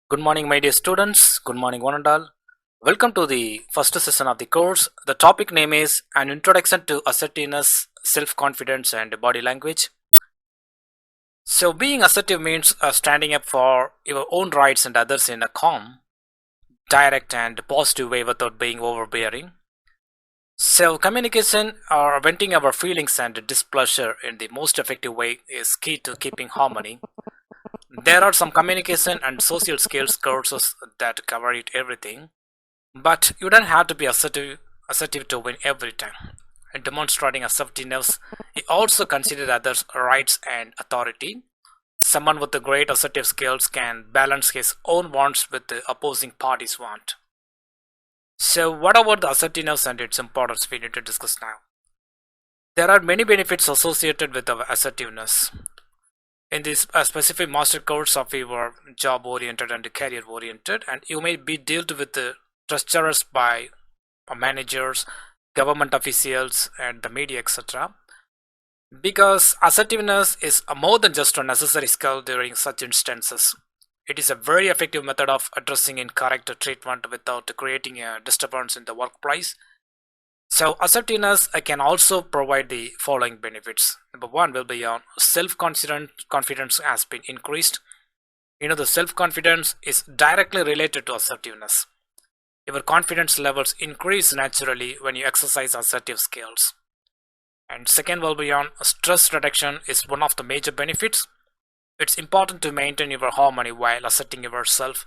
Good morning, my dear students. Good morning, one and all. Welcome to the first session of the course. The topic name is An Introduction to Assertiveness, Self Confidence, and Body Language. So, being assertive means standing up for your own rights and others in a calm, direct, and positive way without being overbearing. So, communication or venting our feelings and displeasure in the most effective way is key to keeping harmony. There are some communication and social skills courses that cover it everything. But you don't have to be assertive to win every time. In demonstrating assertiveness, you also consider others' rights and authority. Someone with the great assertive skills can balance his own wants with the opposing party's want. So, what about the assertiveness and its importance we need to discuss now? There are many benefits associated with our assertiveness. In this specific master course of your job oriented and career oriented, and you may be dealt with the treacherous by managers, government officials, and the media, etc. Because assertiveness is more than just a necessary skill during such instances. It is a very effective method of addressing incorrect treatment without creating a disturbance in the workplace. So, assertiveness can also provide the following benefits. Number one will be on confidence has been increased. The self confidence is directly related to assertiveness. Your confidence levels increase naturally when you exercise assertive skills. And second will be on stress reduction is one of the major benefits. It's important to maintain your harmony while asserting yourself,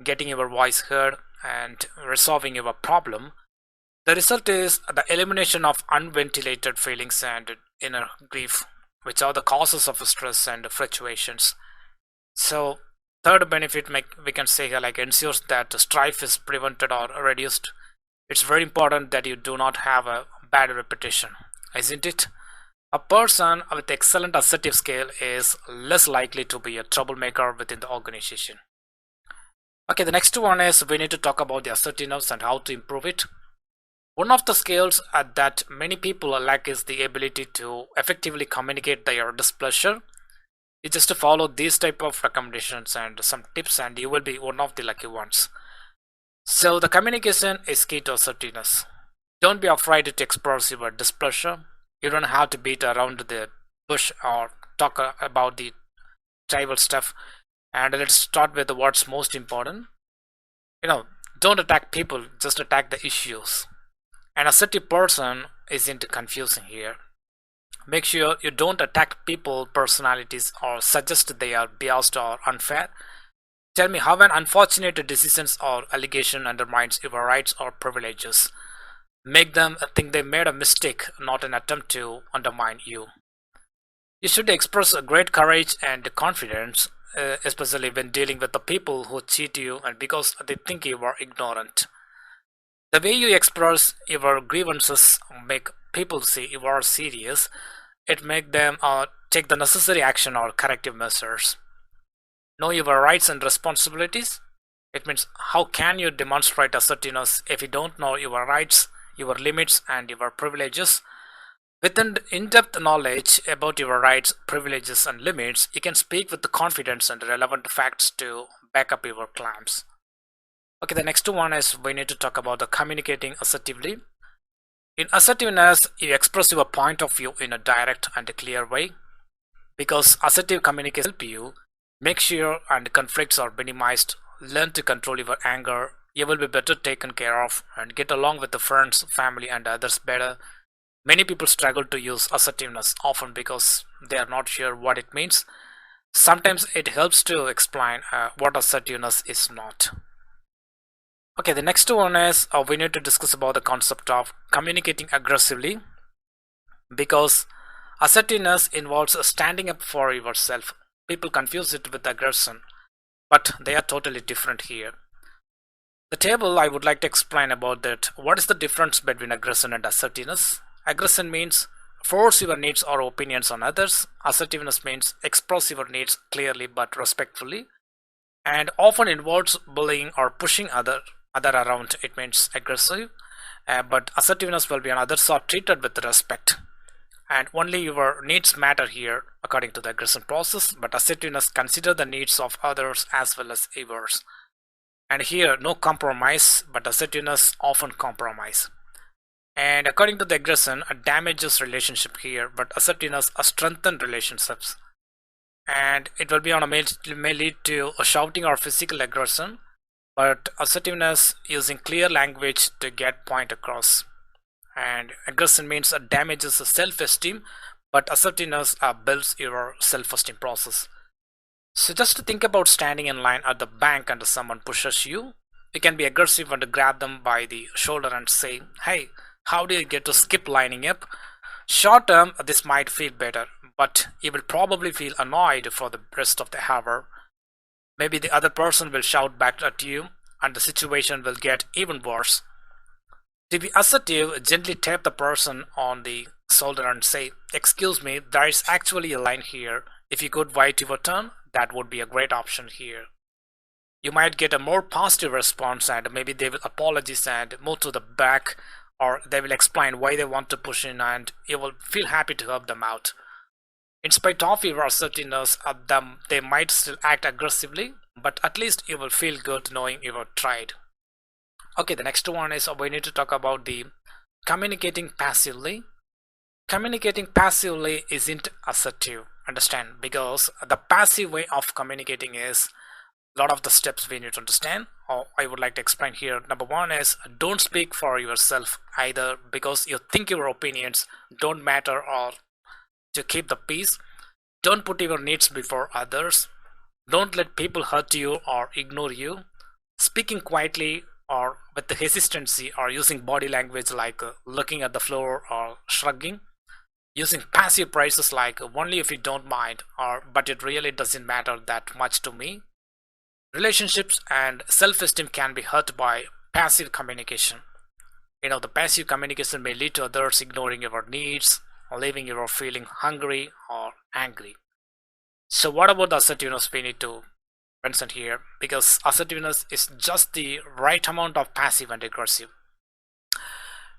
getting your voice heard, and resolving your problem. The result is the elimination of unventilated feelings and inner grief, which are the causes of stress and fluctuations. So, third benefit we can say like ensures that strife is prevented or reduced. It's very important that you do not have a bad reputation, isn't it? A person with excellent assertive skill is less likely to be a troublemaker within the organization. Okay, the next one is we need to talk about the assertiveness and how to improve it. One of the skills that many people lack is the ability to effectively communicate their displeasure. You just follow these type of recommendations and some tips and you will be one of the lucky ones. So the communication is key to assertiveness. Don't be afraid to express your displeasure. You don't have to beat around the bush or talk about the trivial stuff. And let's start with what's most important. Don't attack people, just attack the issues. An assertive person isn't confusing here. Make sure you don't attack people, personalities, or suggest they are biased or unfair. Tell me how an unfortunate decision or allegation undermines your rights or privileges. Make them think they made a mistake, not an attempt to undermine you. You should express a great courage and confidence, especially when dealing with the people who cheat you and because they think you are ignorant. The way you express your grievances make people see you are serious. It make them take the necessary action or corrective measures. Know your rights and responsibilities. It means how can you demonstrate assertiveness if you don't know your rights, your limits, and your privileges? With an in-depth knowledge about your rights, privileges, and limits, you can speak with the confidence and relevant facts to back up your claims. Okay, the next one is we need to talk about the communicating assertively. In assertiveness, you express your point of view in a direct and clear way. Because assertive communication help you make sure and conflicts are minimized, learn to control your anger, you will be better taken care of and get along with the friends, family and others better. Many people struggle to use assertiveness often because they are not sure what it means. Sometimes it helps to explain what assertiveness is not. Okay, the next one is we need to discuss about the concept of communicating aggressively because assertiveness involves standing up for yourself. People confuse it with aggression, but they are totally different here. The table I would like to explain about that. What is the difference between aggression and assertiveness? Aggression means force your needs or opinions on others. Assertiveness means express your needs clearly but respectfully and often involves bullying or pushing other around. It means aggressive, but assertiveness will be on others are treated with respect. and only your needs matter here according to the aggression process, but assertiveness consider the needs of others as well as yours. And here no compromise, but assertiveness often compromise. And according to the aggression, a damages relationship here, but assertiveness a strengthen relationships. And it will be on a may lead to a shouting or physical aggression, but assertiveness using clear language to get point across. And aggression means damages the self-esteem, but assertiveness builds your self-esteem process. So just to think about standing in line at the bank and someone pushes you, you can be aggressive and grab them by the shoulder and say, hey, how do you get to skip lining up? Short term, this might feel better, but you will probably feel annoyed for the rest of the hour. Maybe the other person will shout back at you, and the situation will get even worse. To be assertive, gently tap the person on the shoulder and say, excuse me, there is actually a line here. If you could wait your turn, that would be a great option here. You might get a more positive response, and maybe they will apologize and move to the back, or they will explain why they want to push in, and you will feel happy to help them out. In spite of your assertiveness of them, they might still act aggressively, but at least you will feel good knowing you have tried. Okay, the next one is we need to talk about the communicating passively. Communicating passively isn't assertive, understand, because the passive way of communicating is a lot of the steps we need to understand, or I would like to explain here. Number one is don't speak for yourself either, because you think your opinions don't matter, or to keep the peace. Don't put your needs before others. Don't let people hurt you or ignore you. Speaking quietly or with the hesitancy, or using body language like looking at the floor or shrugging. Using passive phrases like only if you don't mind, or but it really doesn't matter that much to me. Relationships and self-esteem can be hurt by passive communication. The passive communication may lead to others ignoring your needs, or leaving you feeling hungry or angry. So what about the assertiveness we need to mention here? Because assertiveness is just the right amount of passive and aggressive.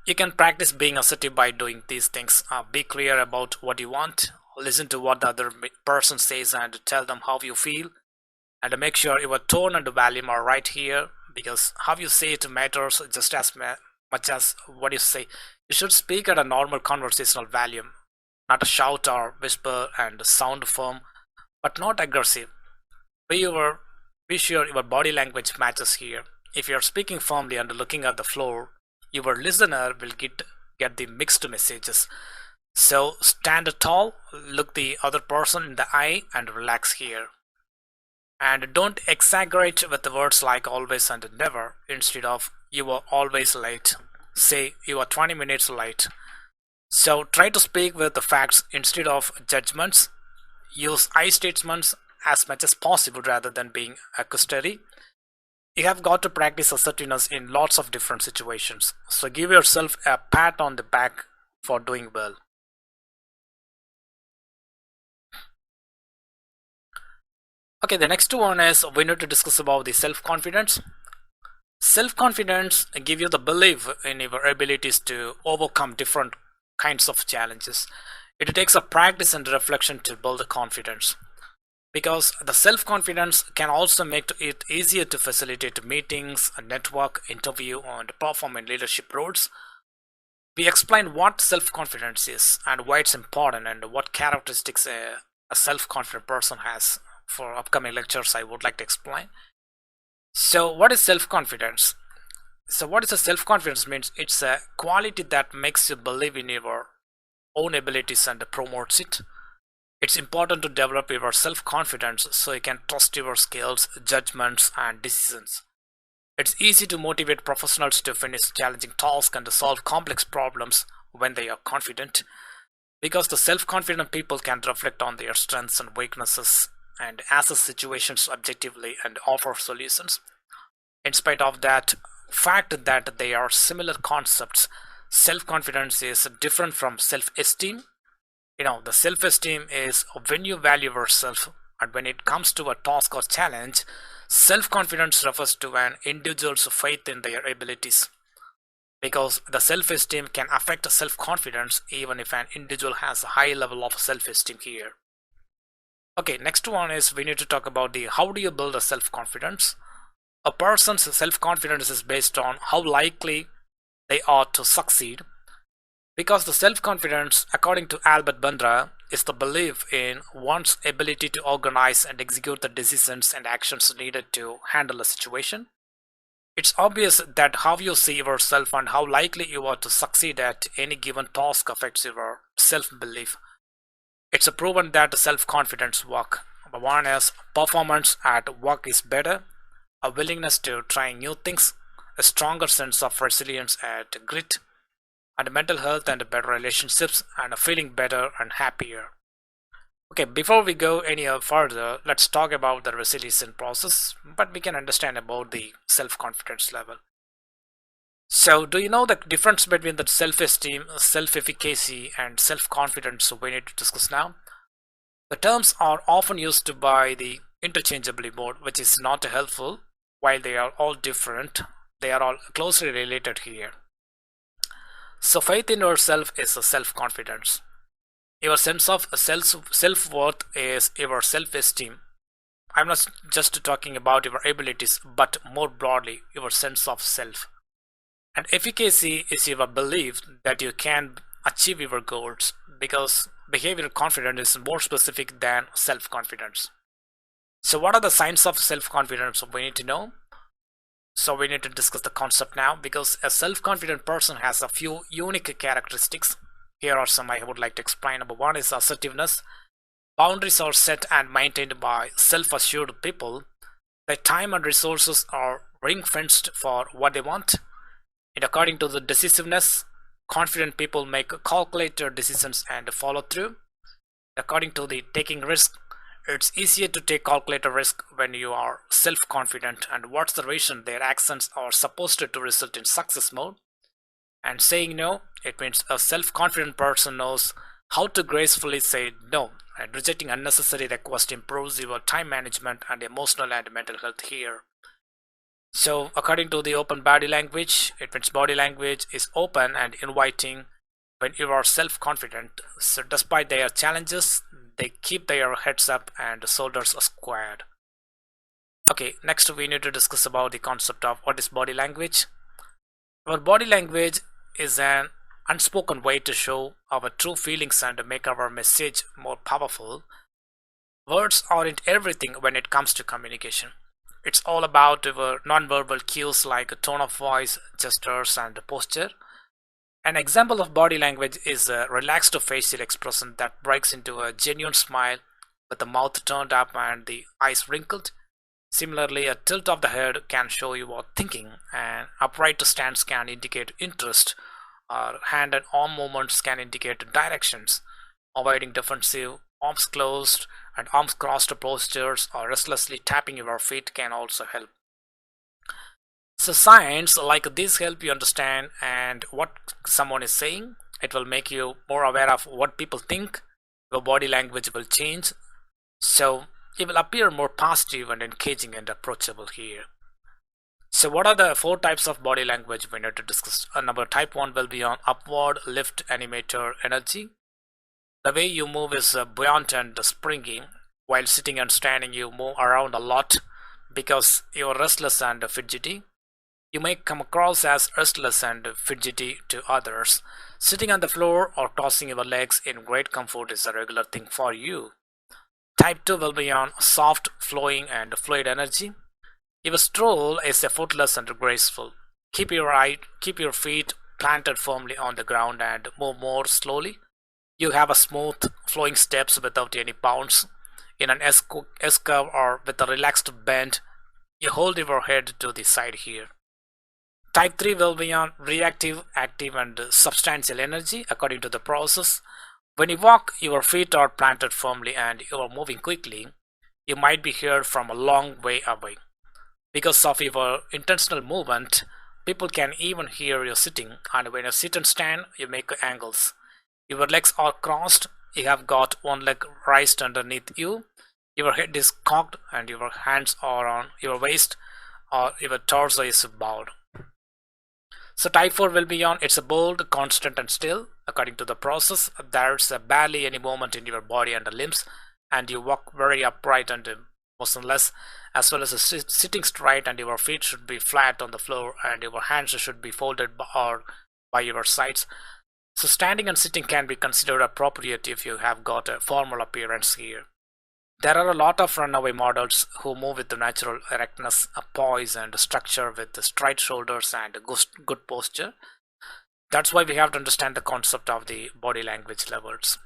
You can practice being assertive by doing these things. Be clear about what you want, listen to what the other person says and tell them how you feel, and make sure your tone and volume are right here, because how you say it matters just as much as what you say. You should speak at a normal conversational volume, not a shout or whisper, and sound firm but not aggressive. Be sure your body language matches here. If you are speaking firmly and looking at the floor, your listener will get the mixed messages. So stand tall, look the other person in the eye, and relax here. And don't exaggerate with the words like always and never. Instead of you are always late, say you are 20 minutes late. So try to speak with the facts instead of judgments. Use I statements as much as possible rather than being accusatory. You have got to practice assertiveness in lots of different situations. So give yourself a pat on the back for doing well. Okay, the next one is we need to discuss about the self-confidence. Self-confidence give you the belief in your abilities to overcome different kinds of challenges. It takes a practice and reflection to build the confidence, because the self-confidence can also make it easier to facilitate meetings, a network, interview, and perform in leadership roles. We explain what self-confidence is and why it's important and what characteristics a self-confident person has. For upcoming lectures I would like to explain. So what is self-confidence? So what is a self-confidence means? It's a quality that makes you believe in your own abilities and promotes it. It's important to develop your self-confidence so you can trust your skills, judgments, and decisions. It's easy to motivate professionals to finish challenging tasks and to solve complex problems when they are confident, because the self-confident people can reflect on their strengths and weaknesses and assess situations objectively and offer solutions. In spite of that fact that they are similar concepts, self-confidence is different from self-esteem. The self-esteem is when you value yourself, and when it comes to a task or challenge, self-confidence refers to an individual's faith in their abilities. because the self-esteem can affect self-confidence even if an individual has a high level of self-esteem here. Okay, next one is we need to talk about the how do you build a self-confidence. A person's self-confidence is based on how likely they are to succeed, because the self-confidence, according to Albert Bandra, is the belief in one's ability to organize and execute the decisions and actions needed to handle a situation. It's obvious that how you see yourself and how likely you are to succeed at any given task affects your self-belief. It's a proven that self-confidence work. Number one is performance at work is better, a willingness to try new things, a stronger sense of resilience and grit, and mental health and better relationships, and a feeling better and happier. Okay, before we go any further, let's talk about the resilience process, but we can understand about the self-confidence level. So, do you know the difference between the self-esteem, self-efficacy, and self-confidence? So we need to discuss now. The terms are often used by the interchangeably mode, which is not helpful. While they are all different, they are all closely related here. So, faith in yourself is a self-confidence. Your sense of self-worth is your self-esteem. I'm not just talking about your abilities, but more broadly, your sense of self. And efficacy is your belief that you can achieve your goals, because behavioral confidence is more specific than self-confidence. So, what are the signs of self-confidence we need to know? So, we need to discuss the concept now, because a self-confident person has a few unique characteristics. Here are some I would like to explain. Number one is assertiveness. Boundaries are set and maintained by self-assured people. Their time and resources are ring-fenced for what they want. And according to the decisiveness, confident people make calculated decisions and follow through. According to the taking risk, it's easier to take calculated risk when you are self-confident. And what's the reason? Their actions are supposed to result in success mode. And saying no, it means a self-confident person knows how to gracefully say no, and rejecting unnecessary requests improves your time management and emotional and mental health here. So, according to the open body language, it means body language is open and inviting when you are self confident. So, despite their challenges, they keep their heads up and shoulders squared. Okay, next we need to discuss about the concept of what is body language. Our body language is an unspoken way to show our true feelings and make our message more powerful. Words aren't everything when it comes to communication. It's all about our nonverbal cues like a tone of voice, gestures, and posture. An example of body language is a relaxed facial expression that breaks into a genuine smile with the mouth turned up and the eyes wrinkled. Similarly, a tilt of the head can show you are thinking, and upright stance can indicate interest, or hand and arm movements can indicate directions. Avoiding defensive, arms closed, and arms crossed postures or restlessly tapping your feet can also help. So signs like this help you understand and what someone is saying. It will make you more aware of what people think. Your body language will change. So you will appear more positive and engaging and approachable here. So what are the four types of body language we need to discuss? Number type 1 will be on upward lift animator energy. The way you move is buoyant and springy. While sitting and standing, you move around a lot because you're restless and fidgety. You may come across as restless and fidgety to others. Sitting on the floor or tossing your legs in great comfort is a regular thing for you. Type 2 will be on soft, flowing, and fluid energy. Your stroll is effortless and graceful. Keep your feet planted firmly on the ground and move more slowly. You have a smooth, flowing steps without any bounce. In an S curve or with a relaxed bend, you hold your head to the side here. Type 3 will be on reactive, active, and substantial energy according to the process. When you walk, your feet are planted firmly and you are moving quickly. You might be heard from a long way away. Because of your intentional movement, people can even hear you sitting, and when you sit and stand, you make angles. Your legs are crossed, you have got one leg raised underneath you, your head is cocked, and your hands are on your waist, or your torso is bowed. So type 4 will be on, it's a bold, constant and still. According to the process, there's barely any movement in your body and the limbs, and you walk very upright and motionless, as well as sitting straight, and your feet should be flat on the floor and your hands should be folded or by your sides. So standing and sitting can be considered appropriate if you have got a formal appearance here. There are a lot of runaway models who move with the natural erectness, a poise and structure with straight shoulders and good posture. That's why we have to understand the concept of the body language levels.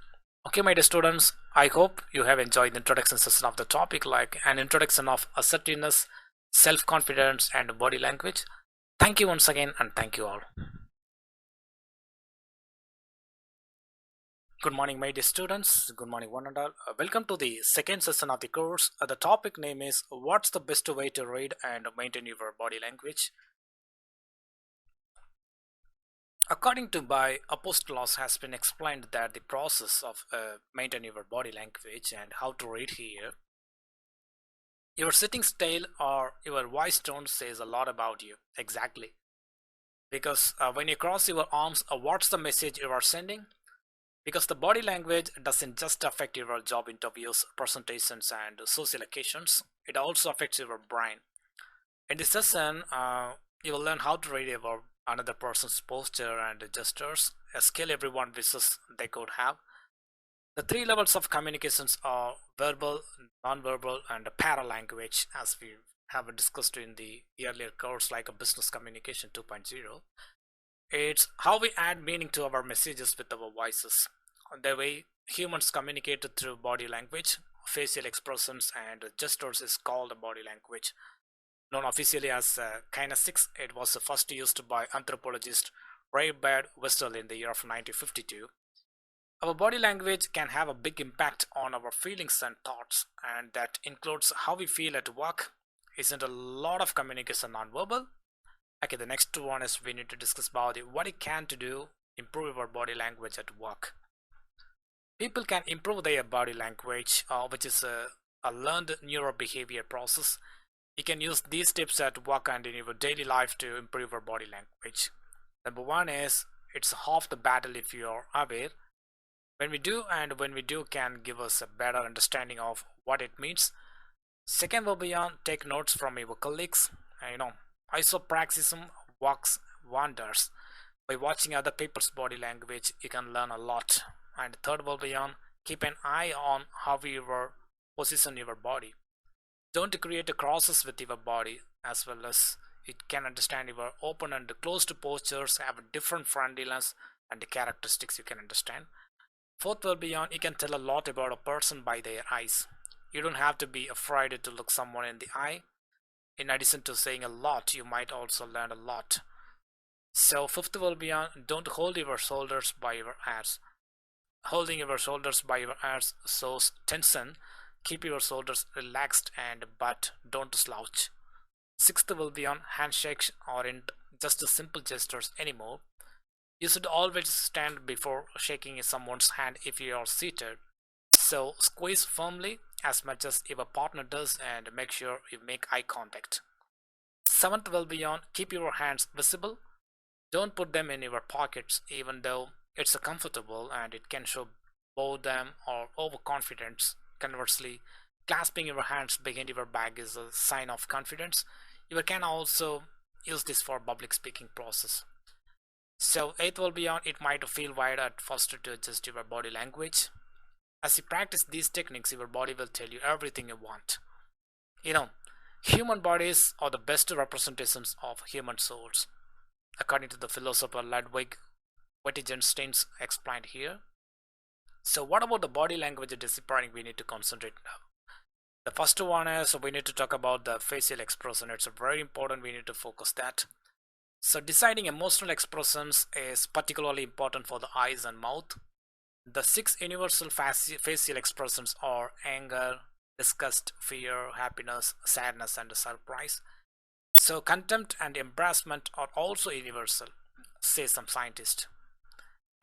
Okay, my dear students, I hope you have enjoyed the introduction session of the topic, like an introduction of assertiveness, self-confidence and body language. Thank you once again, and thank you all. Good morning, my dear students. Good morning, one and all. Welcome to the second session of the course. The topic name is What's the best way to read and maintain your body language? According to by Apostolos has been explained that the process of maintaining your body language and how to read here. Your sitting style or your voice tone says a lot about you. Exactly. Because when you cross your arms, what's the message you are sending? Because the body language doesn't just affect your job interviews, presentations, and social occasions, it also affects your brain. In this session, you will learn how to read your another person's posture and gestures, a skill everyone wishes they could have. The three levels of communications are verbal, non-verbal, and paralanguage, as we have discussed in the earlier course, like a business communication 2.0. It's how we add meaning to our messages with our voices. The way humans communicate through body language, facial expressions, and gestures is called body language. Known officially as kinesics, it was first used by anthropologist Ray Westall in the year of 1952. Our body language can have a big impact on our feelings and thoughts, and that includes how we feel at work. Isn't a lot of communication non-verbal? Okay, the next one is we need to discuss about what it can to do improve our body language at work. People can improve their body language, which is a learned neurobehavior process. You can use these tips at work and in your daily life to improve your body language. Number one is it's half the battle if you are aware. When we do can give us a better understanding of what it means. Second will be on take notes from your colleagues. Isopraxism works wonders. By watching other people's body language, you can learn a lot. And third will be on keep an eye on how you position your body. Don't create a crosses with your body, as well as it can understand your open and closed postures have a different friendliness and the characteristics you can understand. Fourth will be on you can tell a lot about a person by their eyes. You don't have to be afraid to look someone in the eye. In addition to saying a lot, you might also learn a lot. So fifth will be on don't hold your shoulders by your ears. Holding your shoulders by your ears shows tension. Keep your shoulders relaxed and but don't slouch. Sixth will be on handshakes aren't just simple gestures anymore. You should always stand before shaking someone's hand if you are seated. So squeeze firmly as much as your partner does and make sure you make eye contact. Seventh will be on keep your hands visible. Don't put them in your pockets even though it's comfortable and it can show boredom or overconfidence. Conversely, clasping your hands behind your back is a sign of confidence. You can also use this for public speaking process. So eighth will be on it might feel weird at first to adjust your body language. As you practice these techniques, your body will tell you everything you want. You know, human bodies are the best representations of human souls. According to the philosopher Ludwig Wittgenstein explained here. So what about the body language disciplining we need to concentrate now? The first one is we need to talk about the facial expression. It's very important, we need to focus that. So deciding emotional expressions is particularly important for the eyes and mouth. The six universal facial expressions are anger, disgust, fear, happiness, sadness, and surprise. So contempt and embarrassment are also universal, say some scientists.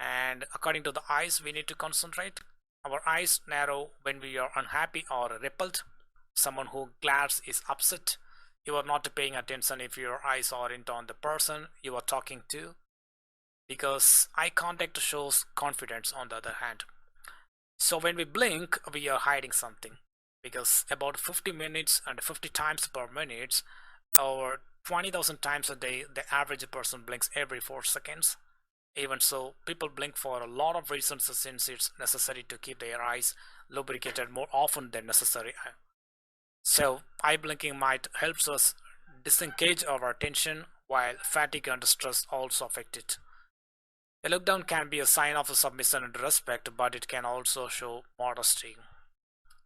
And according to the eyes, we need to concentrate. Our eyes narrow when we are unhappy or repelled. Someone who glares is upset. You are not paying attention if your eyes aren't on the person you are talking to, because eye contact shows confidence on the other hand. So when we blink, we are hiding something, because about 50 minutes and 50 times per minute, or 20,000 times a day, the average person blinks every 4 seconds. Even so, people blink for a lot of reasons, since it's necessary to keep their eyes lubricated more often than necessary. So, eye blinking might help us disengage our attention, while fatigue and stress also affect it. A look down can be a sign of submission and respect, but it can also show modesty.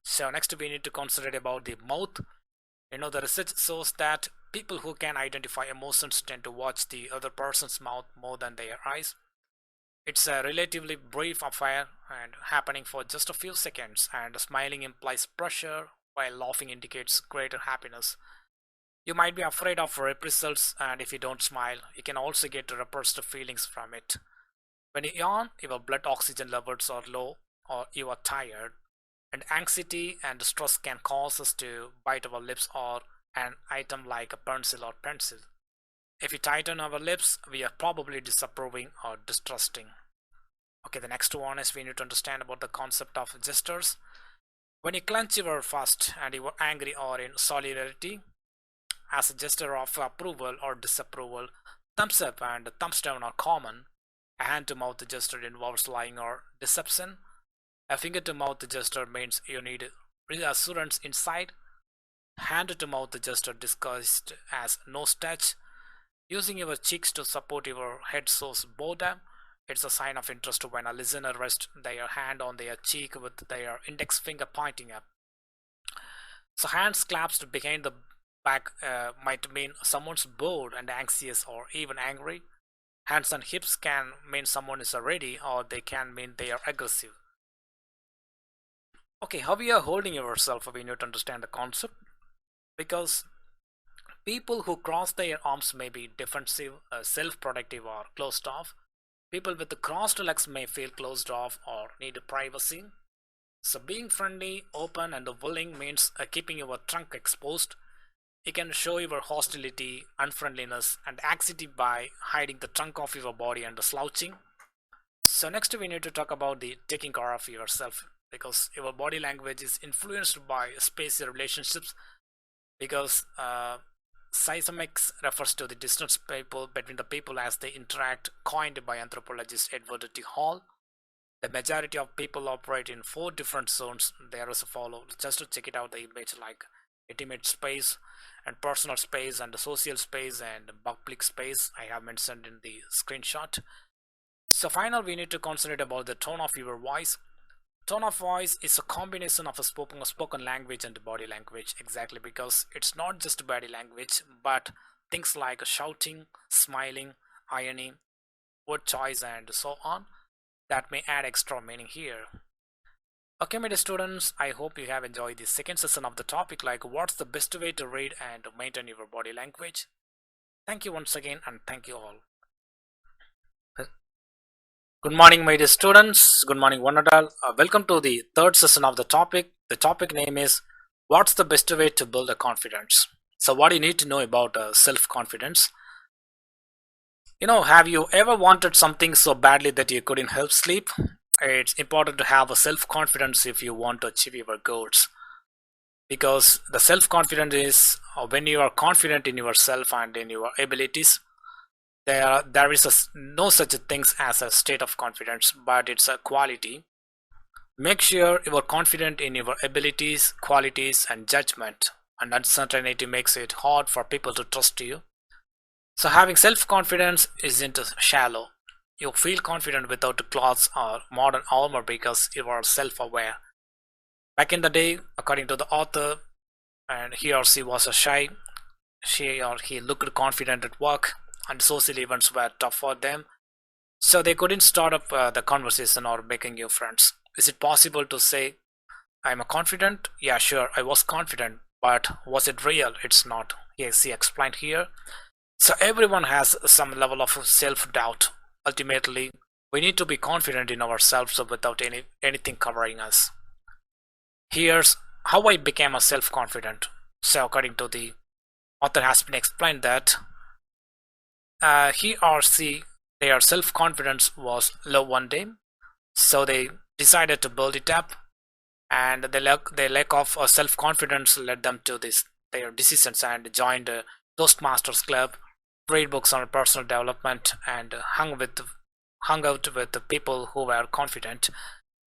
So next we need to consider about the mouth. The research shows that people who can identify emotions tend to watch the other person's mouth more than their eyes. It's a relatively brief affair and happening for just a few seconds, and smiling implies pressure while laughing indicates greater happiness. You might be afraid of reprisals, and if you don't smile, you can also get repressed feelings from it. When you yawn, your blood oxygen levels are low or you are tired, and anxiety and stress can cause us to bite our lips or an item like a pencil or pencil. If we tighten our lips, we are probably disapproving or distrusting. Okay, the next one is we need to understand about the concept of gestures. When you clench your fist and you are angry or in solidarity, as a gesture of approval or disapproval, thumbs up and thumbs down are common. A hand to mouth gesture involves lying or deception. A finger to mouth gesture means you need reassurance inside. Hand to mouth gesture disguised as nose touch. Using your cheeks to support your head shows boredom. It's a sign of interest when a listener rests their hand on their cheek with their index finger pointing up. So hands clasped behind the back might mean someone's bored and anxious or even angry. Hands on hips can mean someone is ready, or they can mean they are aggressive. Okay, how you are holding yourself, we need to understand the concept, because people who cross their arms may be defensive, self-protective, or closed off. People with the crossed legs may feel closed off or need privacy. So being friendly, open, and willing means keeping your trunk exposed. You can show your hostility, unfriendliness, and anxiety by hiding the trunk of your body and slouching. So next we need to talk about the taking care of yourself, because your body language is influenced by spatial relationships, because seismics refers to the distance people between the people as they interact, coined by anthropologist Edward T. Hall. The majority of people operate in 4 different zones. There is a follow. Just to check it out, the image like intimate space and personal space and social space and public space I have mentioned in the screenshot. So final we need to consider about the tone of your voice. Tone of voice is a combination of a spoken language and body language, exactly, because it's not just body language but things like shouting, smiling, ironing, word choice, and so on that may add extra meaning here. Okay, my dear students, I hope you have enjoyed the second session of the topic, like what's the best way to read and maintain your body language. Thank you once again, and thank you all. Good morning, my dear students. Good morning, one and all. Welcome to the third session of the topic. The topic name is what's the best way to build a confidence. So what you need to know about self-confidence. Have you ever wanted something so badly that you couldn't help sleep? It's important to have a self-confidence if you want to achieve your goals, because the self-confidence is when you are confident in yourself and in your abilities. There is no such a thing as a state of confidence, but it's a quality. Make sure you are confident in your abilities, qualities, and judgment, and uncertainty makes it hard for people to trust you. So having self-confidence isn't shallow. You feel confident without clothes or modern armor because you are self-aware. Back in the day, according to the author, and he or she was a shy, she or he looked confident at work, and social events were tough for them, so they couldn't start up the conversation or making new friends. Is it possible to say, I'm a confident? Yeah, sure, I was confident, but was it real? It's not. Yes, he explained here. So everyone has some level of self-doubt. Ultimately, we need to be confident in ourselves without anything covering us. Here's how I became a self-confident. So according to the author has been explained that he or she, their self-confidence was low one day, so they decided to build it up, and their lack of self-confidence led them to this their decisions and joined a Toastmasters club, read books on personal development, and hung out with the people who were confident.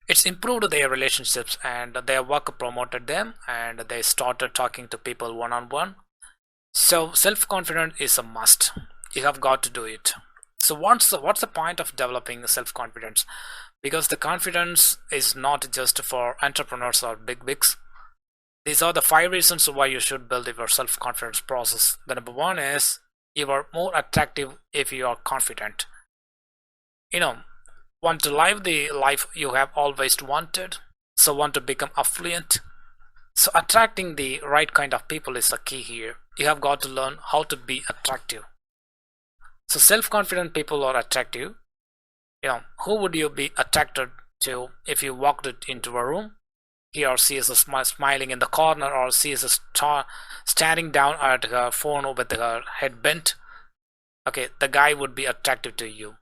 It's improved their relationships and their work promoted them, and they started talking to people one on one. So self-confidence is a must. You have got to do it. So what's the point of developing self-confidence? Because the confidence is not just for entrepreneurs or big wigs. These are the five reasons why you should build your self-confidence process. The number one is you are more attractive if you are confident. You know, want to live the life you have always wanted. So want to become affluent. So attracting the right kind of people is the key here. You have got to learn how to be attractive. So self-confident people are attractive. Who would you be attracted to if you walked into a room? He or she is smiling in the corner, or she is staring down at her phone with her head bent. Okay, the guy would be attractive to you.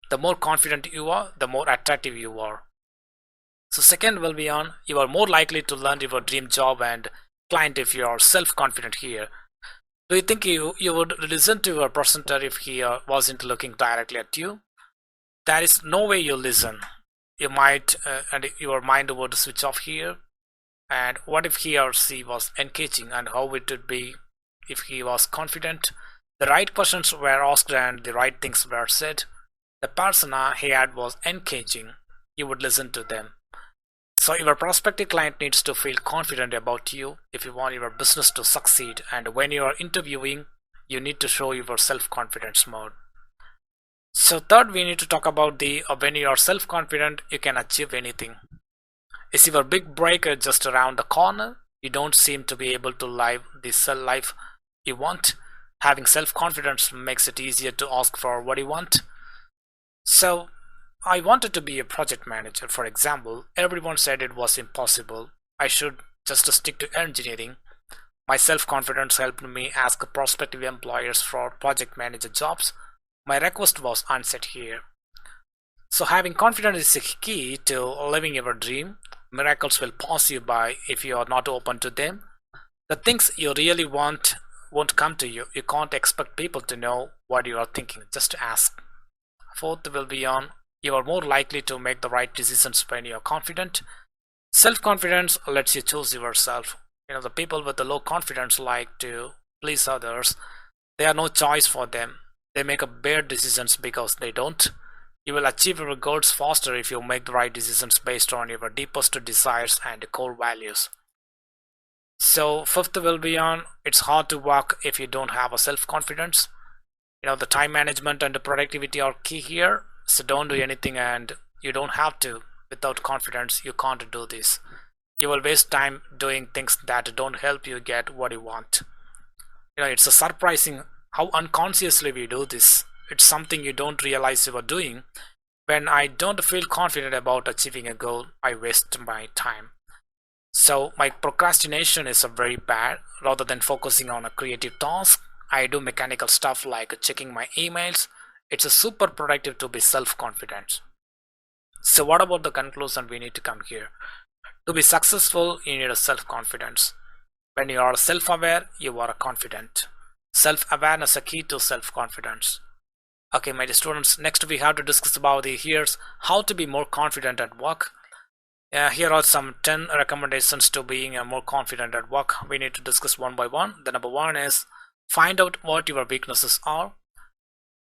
The more confident you are, the more attractive you are. So second will be on, you are more likely to land your dream job and client if you are self-confident here. Do you think you would listen to your presenter if he wasn't looking directly at you? There is no way you listen. You might, and your mind would switch off here. And what if he or she was engaging, and how it would be if he was confident? The right questions were asked and the right things were said. The persona he had was engaging. You would listen to them. So your prospective client needs to feel confident about you if you want your business to succeed. And when you are interviewing, you need to show your self-confidence mode. So third, we need to talk about the when you are self-confident, you can achieve anything. Is your big break just around the corner? You don't seem to be able to live the life you want. Having self-confidence makes it easier to ask for what you want. So I wanted to be a project manager, for example. Everyone said it was impossible. I should just stick to engineering. My self-confidence helped me ask prospective employers for project manager jobs. My request was unset here. So having confidence is key to living your dream. Miracles will pass you by if you are not open to them. The things you really want won't come to you. You can't expect people to know what you are thinking. Just ask. Fourth will be on, you are more likely to make the right decisions when you are confident. Self-confidence lets you choose yourself. The people with the low confidence like to please others. They are no choice for them. They make a bad decisions because they don't. You will achieve your goals faster if you make the right decisions based on your deepest desires and core values. So fifth will be on, it's hard to work if you don't have a self-confidence. The time management and the productivity are key here. So don't do anything, and you don't have to. Without confidence, you can't do this. You will waste time doing things that don't help you get what you want. It's a surprising how unconsciously we do this. It's something you don't realize you are doing. When I don't feel confident about achieving a goal, I waste my time. So my procrastination is very bad. Rather than focusing on a creative task, I do mechanical stuff like checking my emails. It's a super productive to be self-confident. So what about the conclusion we need to come here? To be successful, you need a self-confidence. When you are self-aware, you are confident. Self-awareness is a key to self-confidence. Okay, my dear students, next we have to discuss about here's how to be more confident at work. Here are some 10 recommendations to being more confident at work. We need to discuss one by one. The number one is find out what your weaknesses are.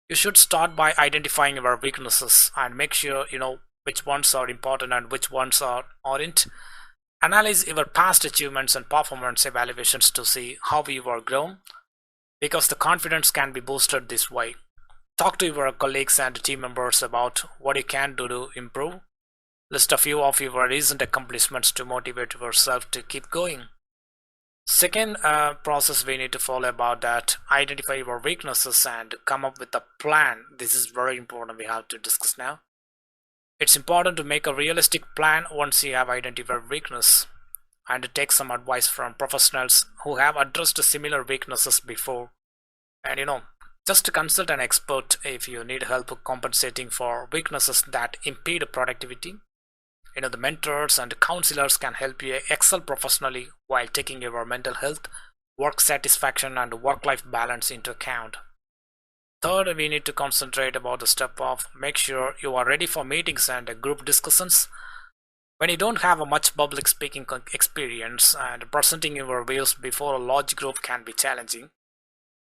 You should start by identifying your weaknesses and make sure you know which ones are important and which ones aren't. Analyze your past achievements and performance evaluations to see how you are grown, because the confidence can be boosted this way. Talk to your colleagues and team members about what you can do to improve. List a few of your recent accomplishments to motivate yourself to keep going. Second process we need to follow about that, identify your weaknesses and come up with a plan. This is very important, we have to discuss now. It's important to make a realistic plan once you have identified weakness. and take some advice from professionals who have addressed similar weaknesses before. And just consult an expert if you need help compensating for weaknesses that impede productivity. The mentors and counselors can help you excel professionally while taking your mental health, work satisfaction, and work life balance into account. Third, we need to concentrate about the step of make sure you are ready for meetings and group discussions. When you don't have a much public speaking experience and presenting your views before a large group can be challenging,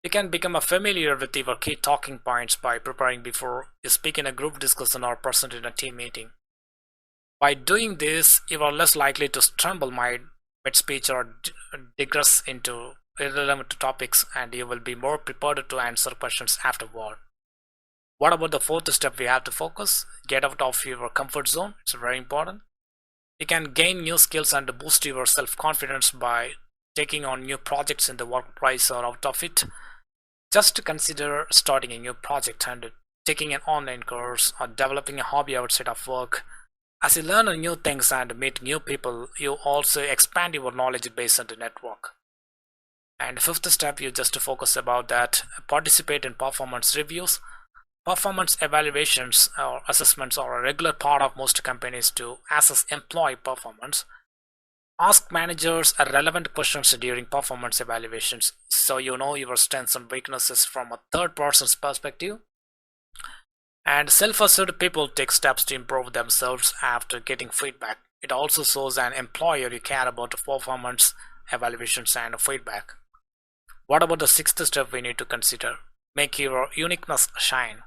you can become familiar with your key talking points by preparing before you speak in a group discussion or present in a team meeting. By doing this, you are less likely to stumble mid-speech or digress into irrelevant topics, and you will be more prepared to answer questions afterward. What about the fourth step we have to focus? Get out of your comfort zone. It's very important. You can gain new skills and boost your self-confidence by taking on new projects in the workplace or out of it. Just consider starting a new project and taking an online course or developing a hobby outside of work. As you learn new things and meet new people, you also expand your knowledge base and network. And fifth step, you just focus about that. Participate in performance reviews. Performance evaluations or assessments are a regular part of most companies to assess employee performance. Ask managers relevant questions during performance evaluations so you know your strengths and weaknesses from a third person's perspective. And self-assured people take steps to improve themselves after getting feedback. It also shows an employer you care about performance evaluations and feedback. What about the sixth step we need to consider? Make your uniqueness shine.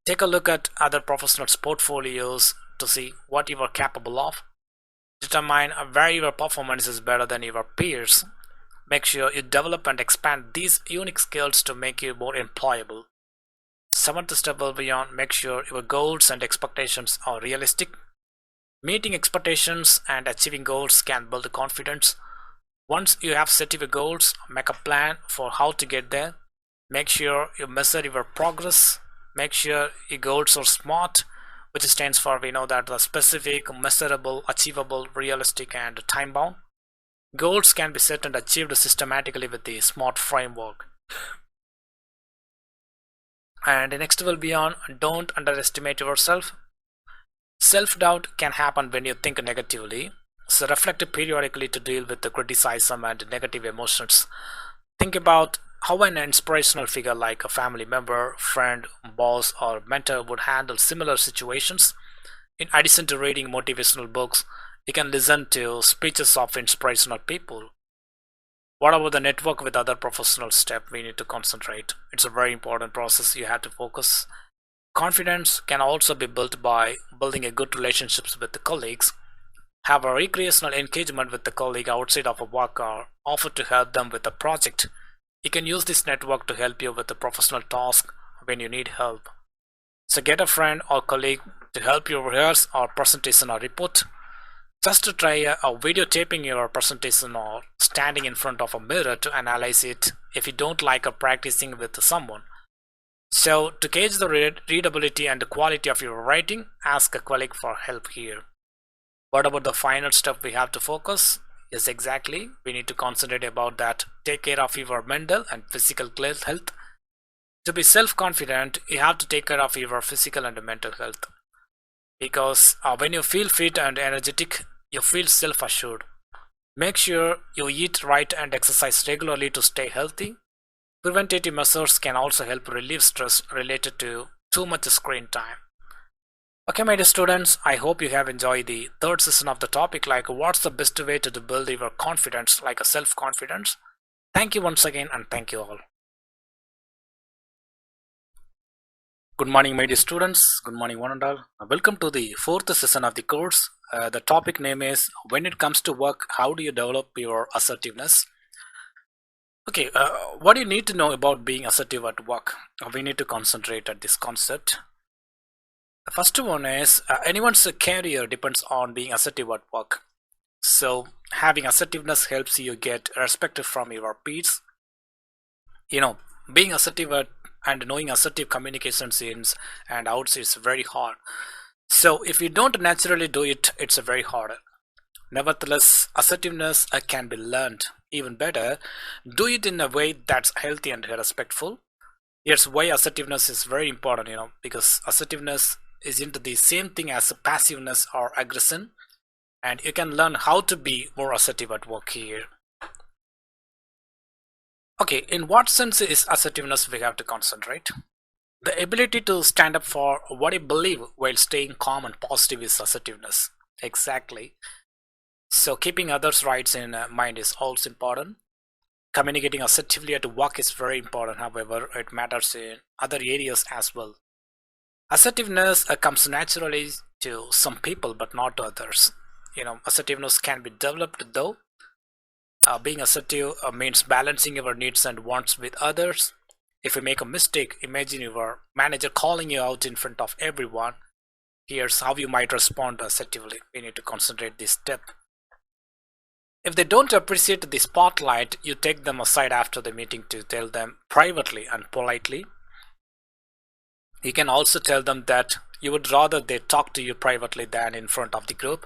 Take a look at other professionals' portfolios to see what you are capable of. Determine where your performance is better than your peers. Make sure you develop and expand these unique skills to make you more employable. Seventh step will be on make sure your goals and expectations are realistic. Meeting expectations and achieving goals can build confidence. Once you have set your goals, make a plan for how to get there. Make sure you measure your progress. Make sure your goals are SMART, which stands for we know that the specific, measurable, achievable, realistic, and time bound. Goals can be set and achieved systematically with the SMART framework. And next will be on don't underestimate yourself. Self-doubt can happen when you think negatively, so reflect periodically to deal with the criticism and negative emotions. Think about how an inspirational figure like a family member, friend, boss, or mentor would handle similar situations. In addition to reading motivational books, you can listen to speeches of inspirational people. What about the network with other professional step we need to concentrate? It's a very important process you have to focus. Confidence can also be built by building a good relationships with the colleagues. Have a recreational engagement with the colleague outside of a work or offer to help them with a project. You can use this network to help you with the professional task when you need help. So get a friend or colleague to help you rehearse or presentation or report. Just to try videotaping your presentation or standing in front of a mirror to analyze it if you don't like practicing with someone. So to gauge the readability and the quality of your writing, ask a colleague for help here. What about the final step we have to focus? Yes, exactly. We need to concentrate about that. Take care of your mental and physical health. To be self-confident, you have to take care of your physical and mental health. Because when you feel fit and energetic, you feel self-assured. Make sure you eat right and exercise regularly to stay healthy. Preventative measures can also help relieve stress related to too much screen time. Okay, my dear students, I hope you have enjoyed the third session of the topic, like what's the best way to build your confidence, like a self-confidence. Thank you once again, and thank you all. Good morning, my dear students. Good morning, one and all. Welcome to the fourth session of the course. The topic name is when it comes to work, how do you develop your assertiveness? Okay, what do you need to know about being assertive at work? We need to concentrate at this concept. The first one is anyone's career depends on being assertive at work. So having assertiveness helps you get respect from your peers. Being assertive and knowing assertive communications ins and outs is very hard. So if you don't naturally do it, it's very hard. Nevertheless, assertiveness can be learned. Even better, do it in a way that's healthy and respectful. Here's why assertiveness is very important, because assertiveness isn't the same thing as passiveness or aggression, and you can learn how to be more assertive at work here. Okay, in what sense is assertiveness we have to concentrate? The ability to stand up for what you believe while staying calm and positive is assertiveness. Exactly. So keeping others' rights in mind is also important. Communicating assertively at work is very important, however, it matters in other areas as well. Assertiveness comes naturally to some people but not to others. Assertiveness can be developed though. Being assertive means balancing your needs and wants with others. If you make a mistake, imagine your manager calling you out in front of everyone. Here's how you might respond assertively. We need to concentrate this step. If they don't appreciate the spotlight, you take them aside after the meeting to tell them privately and politely. You can also tell them that you would rather they talk to you privately than in front of the group.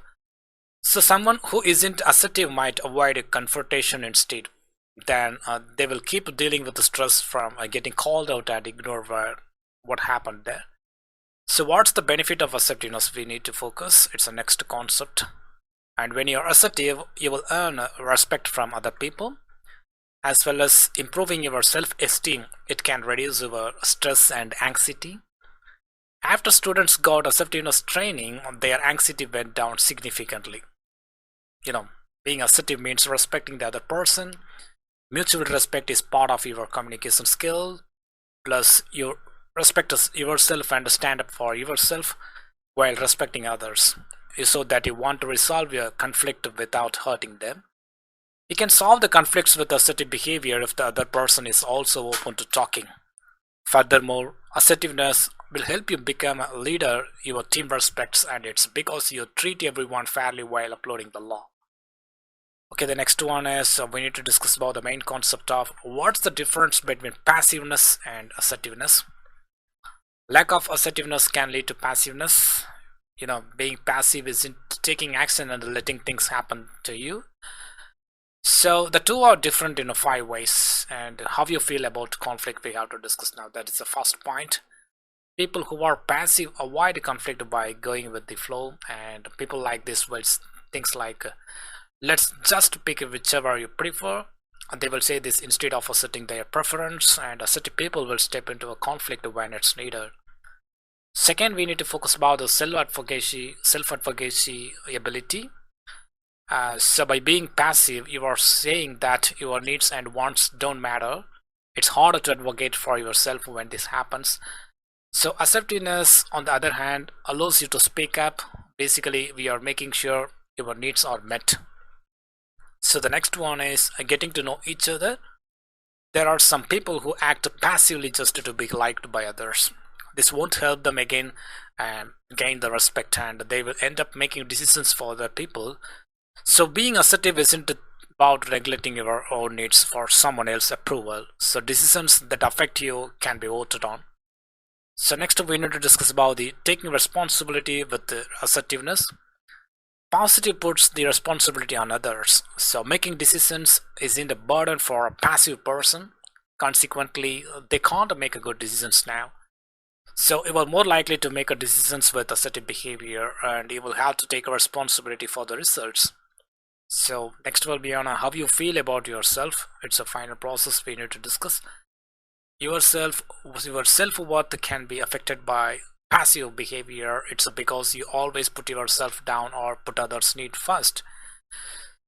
So someone who isn't assertive might avoid a confrontation instead. Then they will keep dealing with the stress from getting called out and ignore what happened there. So what's the benefit of assertiveness? We need to focus. It's the next concept. And when you're assertive, you will earn respect from other people as well as improving your self-esteem. It can reduce your stress and anxiety. After students got assertiveness training, their anxiety went down significantly. You know, being assertive means respecting the other person. Mutual respect is part of your communication skill. Plus, you respect yourself and stand up for yourself while respecting others, so that you want to resolve your conflict without hurting them. You can solve the conflicts with assertive behavior if the other person is also open to talking. Furthermore, assertiveness will help you become a leader your team respects, and it's because you treat everyone fairly while upholding the law. Okay, the next one is we need to discuss about the main concept of what's the difference between passiveness and assertiveness. Lack of assertiveness can lead to passiveness. Being passive isn't taking action and letting things happen to you. So the two are different in 5 ways, and how you feel about conflict we have to discuss now. That is the first point. People who are passive avoid conflict by going with the flow, and people like this will things like let's just pick whichever you prefer. And they will say this instead of asserting their preference, and assertive people will step into a conflict when it's needed. Second, we need to focus about the self-advocacy ability. So by being passive, you are saying that your needs and wants don't matter. It's harder to advocate for yourself when this happens. So assertiveness, on the other hand, allows you to speak up. Basically, we are making sure your needs are met. So the next one is getting to know each other. There are some people who act passively just to be liked by others. This won't help them again and gain the respect, and they will end up making decisions for other people. So being assertive isn't about regulating your own needs for someone else's approval. So decisions that affect you can be voted on. So next we need to discuss about the taking responsibility with the assertiveness. Positive puts the responsibility on others. So making decisions isn't a burden for a passive person. Consequently, they can't make a good decisions now. So you are more likely to make a decisions with assertive behavior, and you will have to take a responsibility for the results. So next will be on how you feel about yourself. It's a final process we need to discuss. Yourself, your self-worth can be affected by passive behavior. It's because you always put yourself down or put others' need first.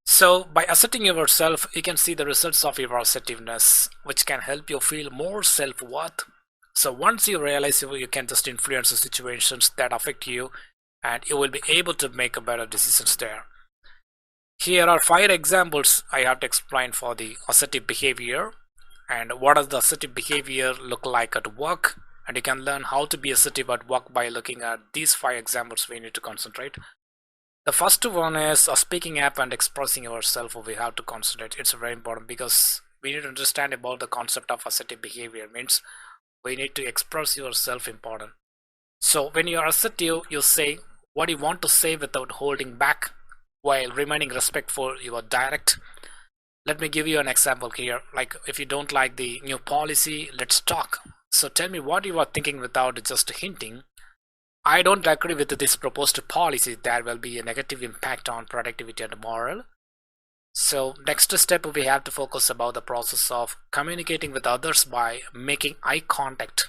So by asserting yourself, you can see the results of your assertiveness, which can help you feel more self-worth. So once you realize you can just influence the situations that affect you, and you will be able to make a better decisions there. Here are 5 examples I have to explain for the assertive behavior, and what does the assertive behavior look like at work. And you can learn how to be assertive at work by looking at these 5 examples we need to concentrate. The first one is speaking up and expressing yourself. We have to concentrate. It's very important because we need to understand about the concept of assertive behavior. Means we need to express yourself important. So when you are assertive, you say what you want to say without holding back. while remaining respectful. You are direct. Let me give you an example here. Like, if you don't like the new policy, let's talk. So tell me what you are thinking without just hinting. I don't agree with this proposed policy. There will be a negative impact on productivity and morale. So next step, we have to focus about the process of communicating with others by making eye contact.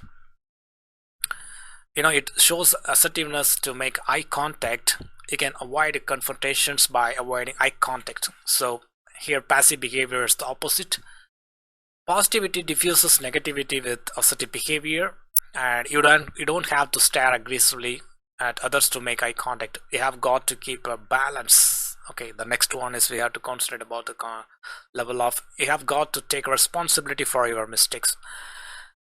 It shows assertiveness to make eye contact. You can avoid confrontations by avoiding eye contact. So here passive behavior is the opposite. Positivity diffuses negativity with assertive behavior, and you don't have to stare aggressively at others to make eye contact. You have got to keep a balance. Okay, the next one is we have to concentrate about the level of you have got to take responsibility for your mistakes.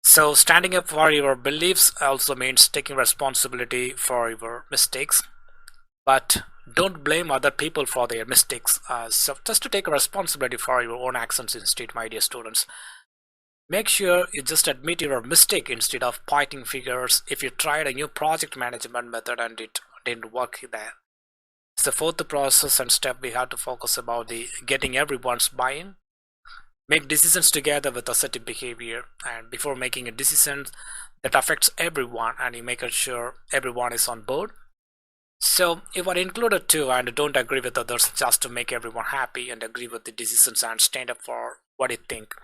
So standing up for your beliefs also means taking responsibility for your mistakes, but don't blame other people for their mistakes. So just to take responsibility for your own actions instead, my dear students. Make sure you just admit your mistake instead of pointing fingers. If you tried a new project management method and it didn't work there. It's the fourth process and step we have to focus about the getting everyone's buy-in. Make decisions together with assertive behavior, and before making a decision that affects everyone, and you make sure everyone is on board. So you are included too, and don't agree with others just to make everyone happy, and agree with the decisions and stand up for what you think.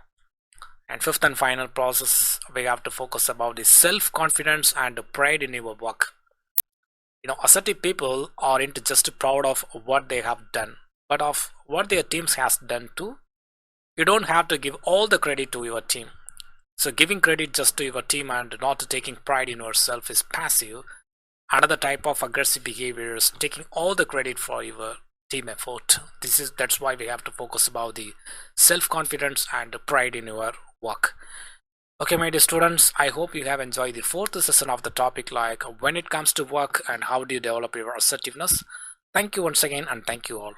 And fifth and final process, we have to focus about the self-confidence and the pride in your work. Assertive people aren't just proud of what they have done, but of what their teams has done too. You don't have to give all the credit to your team. So giving credit just to your team and not taking pride in yourself is passive. Another type of aggressive behavior is taking all the credit for your team effort. That's why we have to focus about the self-confidence and the pride in your work. Okay, my dear students, I hope you have enjoyed the fourth session of the topic, like when it comes to work and how do you develop your assertiveness. Thank you once again, and thank you all.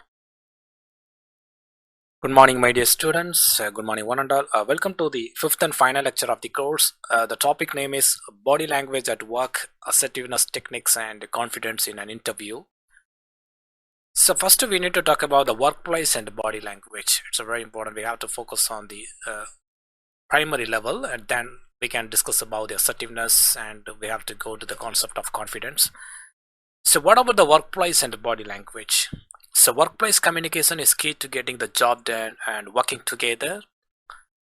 Good morning, my dear students. Good morning, one and all. Welcome to the fifth and final lecture of the course. The topic name is Body Language at Work, Assertiveness Techniques and Confidence in an Interview. So first we need to talk about the workplace and body language. It's very important. We have to focus on the primary level, and then we can discuss about the assertiveness, and we have to go to the concept of confidence. So what about the workplace and the body language? So workplace communication is key to getting the job done and working together.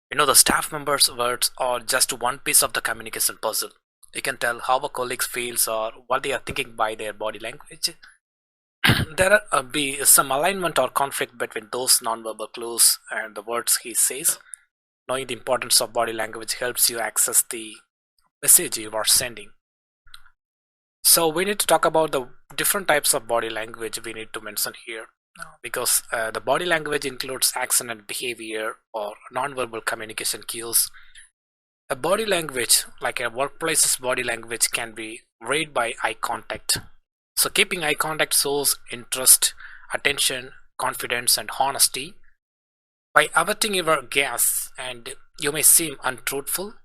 The staff members' words are just one piece of the communication puzzle. You can tell how a colleague feels or what they are thinking by their body language. There be some alignment or conflict between those nonverbal clues and the words he says. Knowing the importance of body language helps you access the message you are sending. So we need to talk about the different types of body language we need to mention here, because the body language includes action and behavior or nonverbal communication cues. A body language, like a workplace's body language, can be read by eye contact. So keeping eye contact shows interest, attention, confidence, and honesty. By averting your gaze and you may seem untruthful,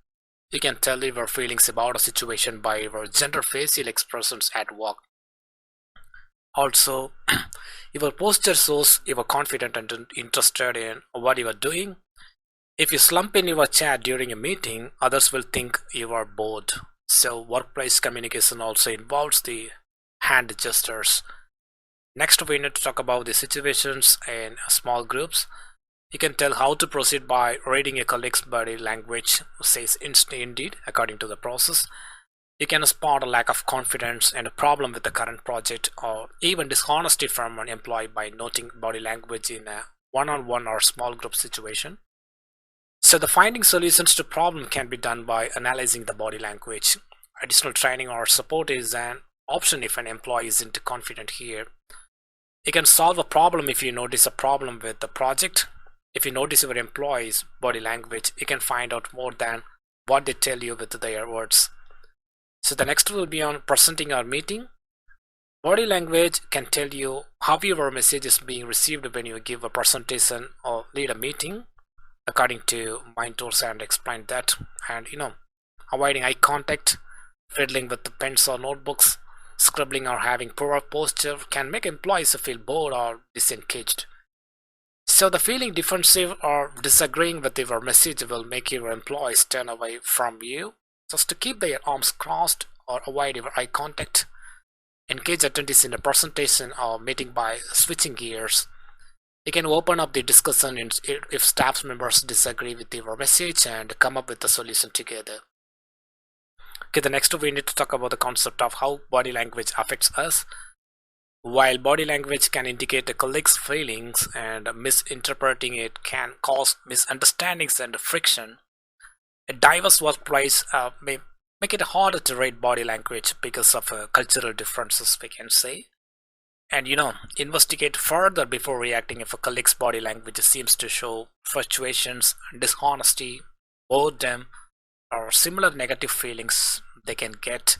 you can tell your feelings about a situation by your gender facial expressions at work. Also, your posture shows you are confident and interested in what you are doing. If you slump in your chair during a meeting, others will think you are bored. So workplace communication also involves the hand gestures. Next, we need to talk about the situations in small groups. You can tell how to proceed by reading a colleague's body language, says indeed, according to the process. You can spot a lack of confidence and a problem with the current project, or even dishonesty from an employee by noting body language in a one-on-one or small group situation. So the finding solutions to problem can be done by analyzing the body language. Additional training or support is an option if an employee isn't confident here. You can solve a problem if you notice a problem with the project. If you notice your employees' body language, you can find out more than what they tell you with their words. So the next will be on presenting our meeting. Body language can tell you how your message is being received when you give a presentation or lead a meeting, according to mentors, and explain that. And avoiding eye contact, fiddling with the pens or notebooks, scribbling or having poor posture can make employees feel bored or disengaged. So the feeling defensive or disagreeing with your message will make your employees turn away from you, just to keep their arms crossed or avoid your eye contact. Engage attendees in a presentation or meeting by switching gears. You can open up the discussion if staff members disagree with your message and come up with a solution together. Okay, the next we need to talk about the concept of how body language affects us. While body language can indicate a colleague's feelings, and misinterpreting it can cause misunderstandings and friction, a diverse workplace may make it harder to read body language because of cultural differences, we can say. And investigate further before reacting if a colleague's body language seems to show fluctuations, dishonesty, boredom, or similar negative feelings they can get.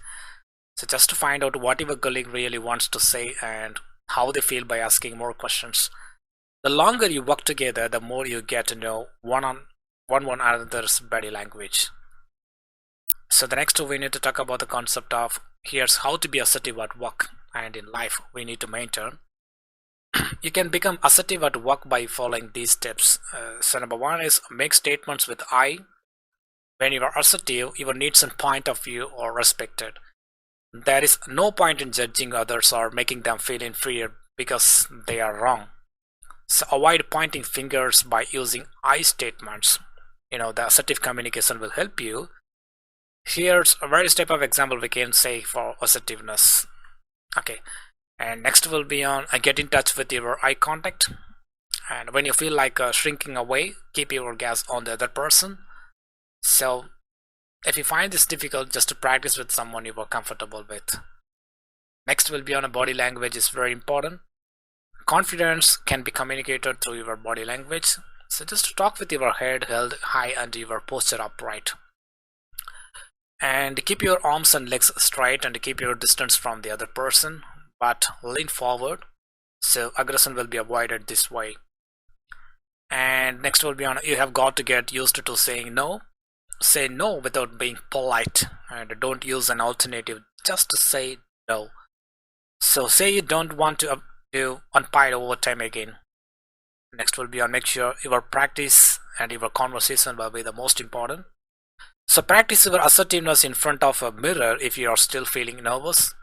So just to find out what your colleague really wants to say and how they feel by asking more questions. The longer you work together, the more you get to know one another's body language. So the next we need to talk about the concept of here's how to be assertive at work and in life we need to maintain. You can become assertive at work by following these steps. So number one is make statements with I. When you are assertive, your needs and point of view are respected. There is no point in judging others or making them feel inferior because they are wrong. So avoid pointing fingers by using I statements. The assertive communication will help you. Here's a various type of example we can say for assertiveness. Okay, and next will be on get in touch with your eye contact. And when you feel like shrinking away, keep your gaze on the other person. So if you find this difficult, just to practice with someone you are comfortable with. Next will be on a body language is very important. Confidence can be communicated through your body language. So just to talk with your head held high and your posture upright. And keep your arms and legs straight and keep your distance from the other person, but lean forward. So aggression will be avoided this way. And next will be on you have got to get used to saying no. Say no without being polite, and don't use an alternative, just to say no. So say you don't want to do unpaid overtime again. Next will be on make sure your practice and your conversation will be the most important. So practice your assertiveness in front of a mirror if you are still feeling nervous.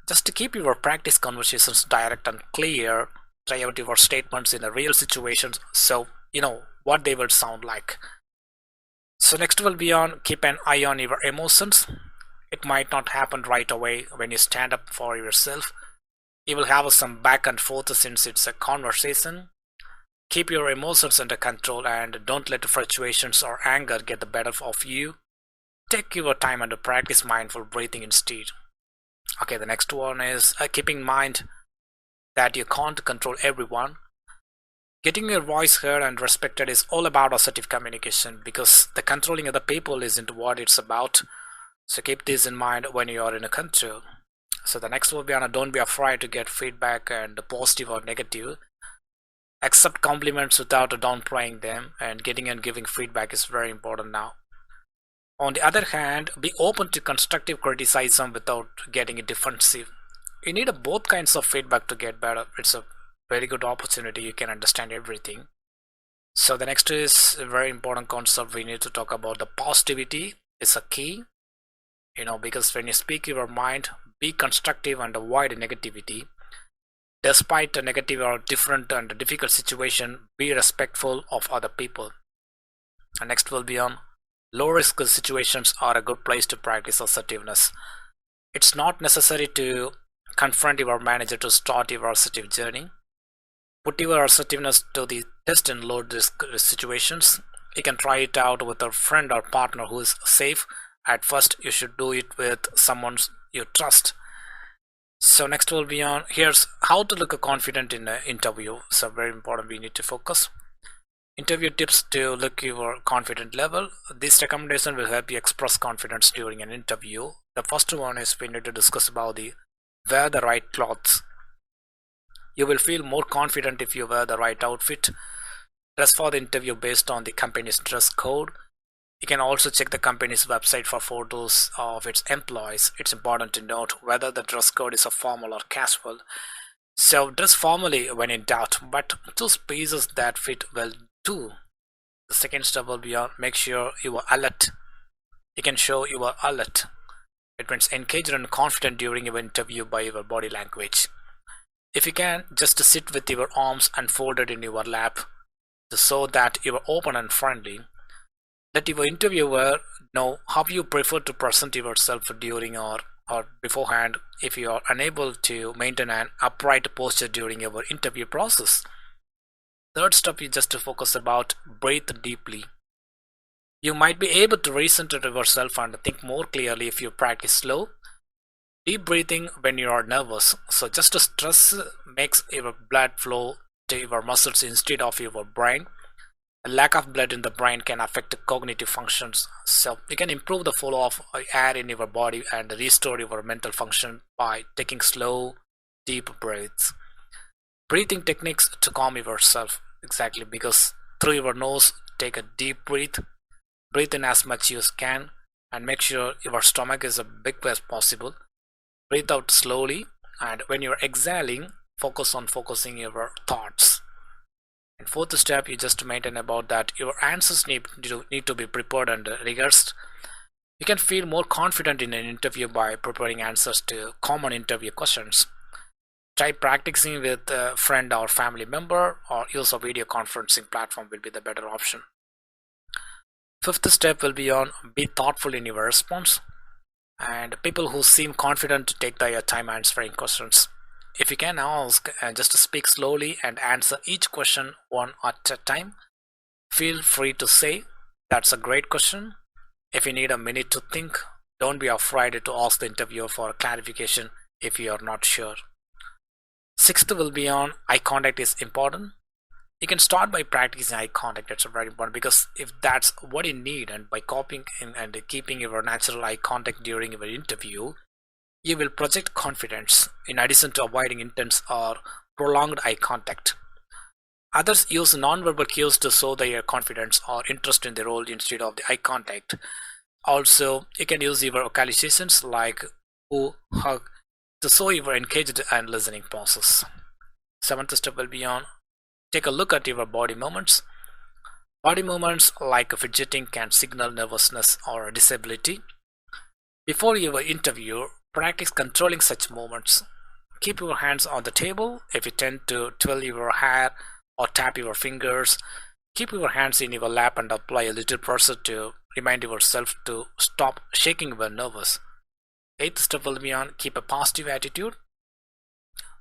Just to keep your practice conversations direct and clear, try out your statements in the real situations so you know what they will sound like. So next will be on keep an eye on your emotions. It might not happen right away when you stand up for yourself. You will have some back and forth since it's a conversation. Keep your emotions under control and don't let fluctuations or anger get the better of you. Take your time and practice mindful breathing instead. Okay, the next one is keeping in mind that you can't control everyone. Getting your voice heard and respected is all about assertive communication because the controlling other people isn't what it's about. So keep this in mind when you are in a control. So the next will be on don't be afraid to get feedback and positive or negative. Accept compliments without downplaying them, and getting and giving feedback is very important now. On the other hand, be open to constructive criticism without getting defensive. You need both kinds of feedback to get better. It's a very good opportunity. You can understand everything. So the next is a very important concept we need to talk about. The positivity is a key. Because when you speak your mind, be constructive and avoid negativity. Despite a negative or different and difficult situation, be respectful of other people. And next will be on low risk situations are a good place to practice assertiveness. It's not necessary to confront your manager to start your assertive journey. Put your assertiveness to the test in low risk situations. You can try it out with a friend or partner who is safe. At first, you should do it with someone you trust. So next will be on here's how to look confident in an interview. So very important, we need to focus. Interview tips to look your confident level. This recommendation will help you express confidence during an interview. The first one is we need to discuss about the wear the right clothes. You will feel more confident if you wear the right outfit. Dress for the interview based on the company's dress code. You can also check the company's website for photos of its employees. It's important to note whether the dress code is a formal or casual. So dress formally when in doubt, but choose pieces that fit well too. The second step will be on make sure you are alert. You can show you are alert. It means engaged and confident during your interview by your body language. If you can, just sit with your arms unfolded in your lap to show that you are open and friendly. Let your interviewer know how you prefer to present yourself during or beforehand if you are unable to maintain an upright posture during your interview process. Third step is just to focus about breathe deeply. You might be able to recenter yourself and think more clearly if you practice slow, deep breathing when you are nervous. So just to stress makes your blood flow to your muscles instead of your brain. A lack of blood in the brain can affect cognitive functions. So you can improve the flow of air in your body and restore your mental function by taking slow, deep breaths. Breathing techniques to calm yourself. Exactly, because through your nose, take a deep breath. Breathe in as much as you can and make sure your stomach is as big as possible. Breathe out slowly, and when you're exhaling, focus on focusing your thoughts. And fourth step, you just maintain about that your answers need to be prepared and rehearsed. You can feel more confident in an interview by preparing answers to common interview questions. Try practicing with a friend or family member, or use a video conferencing platform will be the better option. Fifth step will be on be thoughtful in your response, and people who seem confident to take their time answering questions. If you can ask and just speak slowly and answer each question one at a time, feel free to say, "That's a great question." If you need a minute to think, don't be afraid to ask the interviewer for clarification if you are not sure. Sixth will be on eye contact is important. You can start by practicing eye contact. That's very important because if that's what you need, and by copying and keeping your natural eye contact during your interview, you will project confidence in addition to avoiding intense or prolonged eye contact. Others use nonverbal cues to show their confidence or interest in the role instead of the eye contact. Also, you can use your vocalizations like "ooh," "hug" to show you are engaged and listening process. Seventh step will be on take a look at your body movements. Body movements like fidgeting can signal nervousness or disability. Before your interview, practice controlling such movements. Keep your hands on the table. If you tend to twirl your hair or tap your fingers, keep your hands in your lap and apply a little pressure to remind yourself to stop shaking when nervous. Eighth step will be on keep a positive attitude.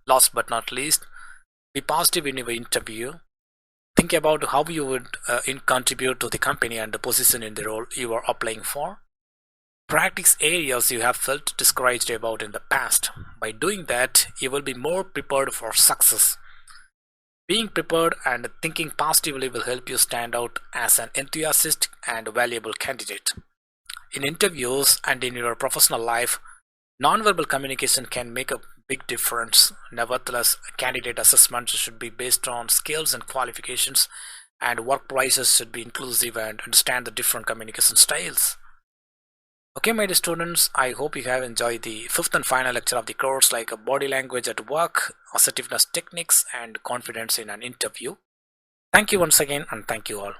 Last but not least, be positive in your interview. Think about how you would contribute to the company and the position in the role you are applying for. Practice areas you have felt discouraged about in the past. By doing that, you will be more prepared for success. Being prepared and thinking positively will help you stand out as an enthusiastic and valuable candidate. In interviews and in your professional life, nonverbal communication can make a big difference. Nevertheless, candidate assessments should be based on skills and qualifications, and workplaces should be inclusive and understand the different communication styles. Okay, my dear students, I hope you have enjoyed the fifth and final lecture of the course like body language at work, assertiveness techniques, and confidence in an interview. Thank you once again, and thank you all.